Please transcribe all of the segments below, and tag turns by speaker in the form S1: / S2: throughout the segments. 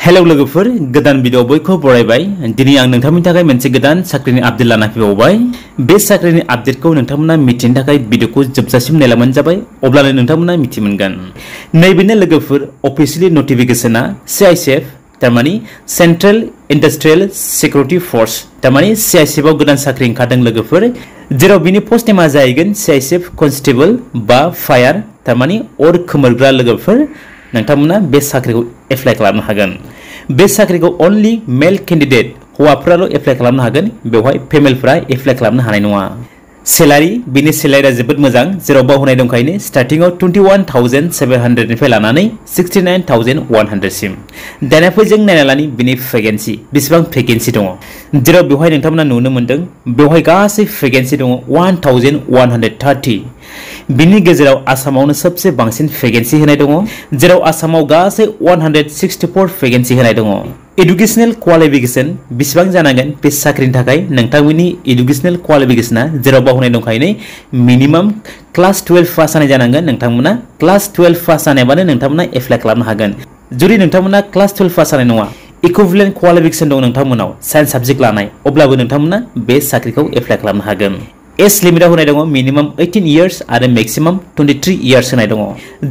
S1: Hello लोगोफोर गोदान video बयखौ बरायबाय। दिनै आं नोंथांनि थाखाय मोनसे गोदान साख्रिनि आपडेट लाना फैबावबाय। बे साख्रिनि आपडेटखौ नोंथांमोना मिथिनो थाखाय भिडिअखौ जोबजासिम नायलांबानो जाबाय, अब्लानो नोंथांमोना मिथि मोनगोन। नैबेनो लोगोफोर अफिसियेलि नटिफिकेशना CISF तारमाने सेंट्रल इंडस्ट्रियल सिक्योरिटी फोर्स तारमाने CISF आव गोदान साख्रि ओंखारदों लोगोफोर, जेराव बिनि पोस्ट नेमा जाहैगोन CISF कन्स्टेबल बा फायार तारमाने अर खोमोरग्रा लोगोफोर। नोंथांमोना बे साख्रिखौ एप्लाइ खालामनो हागोन। बे साख्रिखौ ओनलि मेल कैंडिडेट हौवाफोराल' एप्लाइ खालामनो हागोन, बेवहाय फेमेलफोरा एप्लाइ खालामनो हानाय नङा। सेलारि बिनि सेलारिया जोबोद मोजां, जेराव बावहोनाय दंखायो स्टार्टिंआव 21,700 निफ्राय लानानै 69,100 सिम। दानिया फै जों नायना लानि बिनि भेकेन्सि बेसेबां भेकेन्सि दङ, जेराव बेवहाय नोंथांमोना नुनो मोनदों बेवहाय गासै भेकेन्सि दङ 1,130। बिनि गेजेराव आसामावनो सबसे बांसिन भेकेन्सि होनाय दङ, जेराव आसामाव गासै 164 भेकेन्सि होनाय दङ। एडुकेशनल क्वालिफिकेशन बेसेबां जानांगोन बे साख्रिनि थाखाय, नोंथांमोननि एडुकेशनल क्वालिफिकेशना जेराव बावहोनाय दंखायो मिनिमाम क्लास 12 पास जानाय जानांगोन। नोंथांमोना क्लास 12 पास जानायबानो नोंथांमोना एप्लाइ खालामनो हागोन। जुदि नोंथांमोना क्लास 12 पास जानाय नङा, इकुइवेलेंट क्वालिफिकेशन दं नोंथांमोनाव साइन्स साबजेक्ट लानाय, अब्लाबो नोंथांमोना बे साख्रिखौ एप्लाइ खालामनो हागोन। एज लिमिटा होनाय दङ मिनिमाम 18 इयार्स आरो मेक्सिमाम 23 इयार्स होनाय दङ,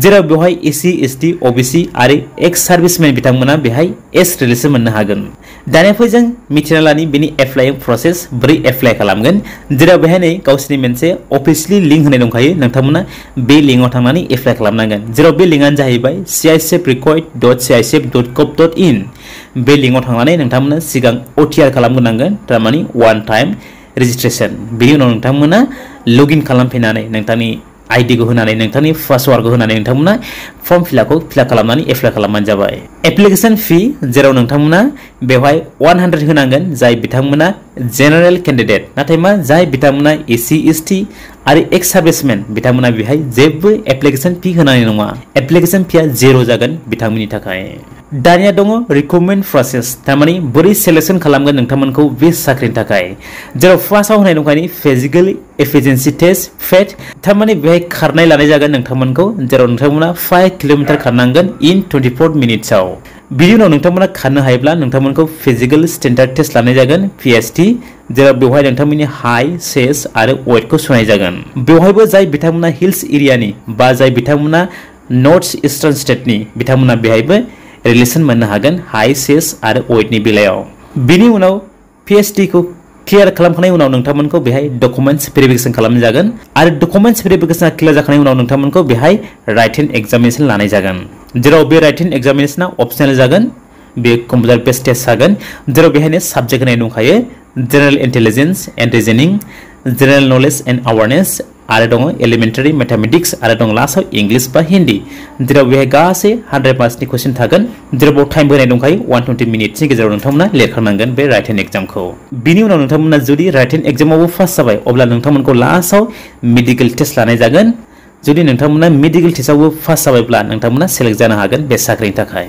S1: जेराव बेवहाय SC ST OBC आरो एक्स सार्भिसमेन बिथांमोना बेहाय एज रिलेसन मोननो हागोन। दानिया फै जों मिथिना लानि बेनि एप्लाइं प्रसेस बोरै एप्लाइ खालामगोन, जेराव बेहाय नै गावसोरनि मोनसे अफिसियेलि लिंक होनाय दंखायो। नोंथांमोना बे लिंकआव थांनानै एप्लाइ खालामनांगोन, जेराव बे लिंकआनो जाहैबाय cisfrequoit.cisf.gov.in। बे लिंकआव थांनानै नोंथांमोना सिगां OTR खालामग्रोनांगोन, तारमाने वान टाइम रेजिस्ट्रेशन। बेनि उनाव नोंथांमोना लगिन खालामफैनानै नोंथांनि आइडिखौ होनानै नोंथांनि पासवार्डखौ होनानै नोंथांमोना फर्म फिलआप खालामनानै एप्लाइ खालामबानो जाबाय। एप्लिकेशन फी जेराव नोंथांमोना बेवहाय 100 होनांगोन जाय बिथांमोना जेनारेल कैंडिडेट, नाथाय मा जाय बिथांमोना SC ST आरो एक्स सार्भिसमेन बिथांमोना बेहाय जेबो एप्लिकेशन फी होनाय नङा। एप्लिकेशन फीया 0 जागोन बिथांमोननि थाखाय। दानिया दङ रिक्रुटमेन्ट प्रसेस, तारमाने बोरै सिलेक्शन खालामगोन नोंथांमोनखौ बे साख्रिनि थाखाय, जेराव फार्स्टआव होनाय दंखायो फिजिकल एफिशिएंसि टेस्ट फेट, तारमाने बेहाय खारनाय लानाय जागोन नोंथांमोनखौ, जेराव नोंथांमोना 5 किलोमिटार खारनांगोन इन 24 मिनिट्सआव। बिनि उनाव नोंथांमोना खारनो हायोब्ला नोंथांमोनखौ फिजिकल स्टेन्डार्ड टेस्ट लानाय जागोन PST, जेराव बेवहाय नोंथांमोननि हाइ सेस आरो वेटखौ सुनाय जागोन। बेवहायबो जाय बिथांमोना हिल्स एरियानि बा जाय बिथांमोना नर्थ ईस्टार्न स्टेटनि बिथांमोना बेहायबो रिलेसन मोननो हागोन हाइ सेस आरो वेटनि बेलायाव। बिनि उनाव PST खौ क्लियार खालामखांनायनि उनाव नोंथांमोनखौ बेहाय डकुमेन्ट्स भेरिफिकेशन खालामनाय जागोन, आरो डकुमेन्ट्स भेरिफिकेशना क्लियार जाखांनायनि उनाव नोंथांमोनखौ बेहाय राइटेन एग्जामिनेशन लानाय जागोन, जेराव बे राइटेन एग्जामिनेशना अपसनेल जागोन। बे कम्पिउटार बेस्ड टेस्ट जागोन, जेराव बेहायनो साबजेक्ट होनाय दंखायो general intelligence end रिजनिं, general knowledge and awareness, आरो दङ एलिमेन्टारि मेथामेटिक्स, आरो दं लास्टआव इंग्लिश बा हिन्दी, जेराव बेहाय गासै 100 मार्क्सनि कुइसन थागोन, जेराव टाइम होनाय दंखायो 120 मिनिट्सनि गेजेराव नोंथांमोना लिरखांनांगोन बे राइटेन एग्जामखौ। बिनि उनाव नोंथांमोना जुदि राइटेन एग्जामावबो पास जाबाय, अब्ला नोंथांमोनखौ लास्टआव मेडिकेल टेस्ट लानाय जागोन। जुदि नोंथांमोना मेडिकेल टेस्टआवबो पास जाबायब्ला नोंथांमोना सेलेक्ट जानो हागोन बे साख्रिनि थाखाय।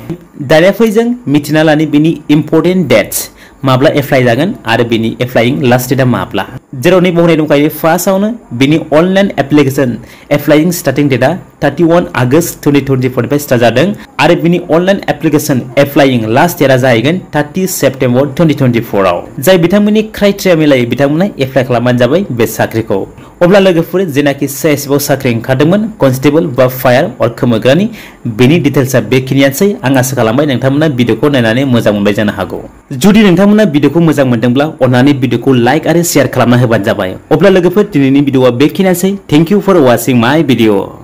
S1: दानिया फै जों मिथिना लानि बिनि इम्पर्टेन्ट डेट्स, माब्ला एप्लाइ जागोन आरो बिनि एप्लाइं लास्ट डेटआ माब्ला, जेराव नै बावनाय दंखायो फार्स्टआवनो बिनि अनलाइन एप्लिकेशन एप्लाइं स्टार्टिं डेटआ 31 आगस्ट 2024 निफ्राय स्टार्ट जादों, आरो बिनि अनलाइन एप्लिकेशन एप्लाइं लास्ट डेटआ जाहैगोन 30 सेप्टेम्बर 2024 आव। जाय बिथांमोननि क्राइटेरिया मिलायो बिथांमोना एप्लाइ खालामबानो जाबाय बे साख्रिखौ। अब्ला लोगोफोर जेनाखि CISF आव साख्रि ओंखारदोंमोन कन्स्टेबल बा फायार अर खोमोरग्रानि, बेनि डिटेल्सआ बेखिनियानोसै। आं आसा खालामबाय नोंथांमोना भिडिअखौ नायनानै मोजां मोनबाय जानो हागौ। जुदि नोंथांमोना भिडिअखौ मोजां मोनदोंब्ला अन्नानै भिडिअखौ लाइक आरो शेयार खालामना होबानो जाबाय। अब्ला लोगोफोर दिनैनि भिडिअआ बेखिनियानोसै। Thank you for वाचिं my video.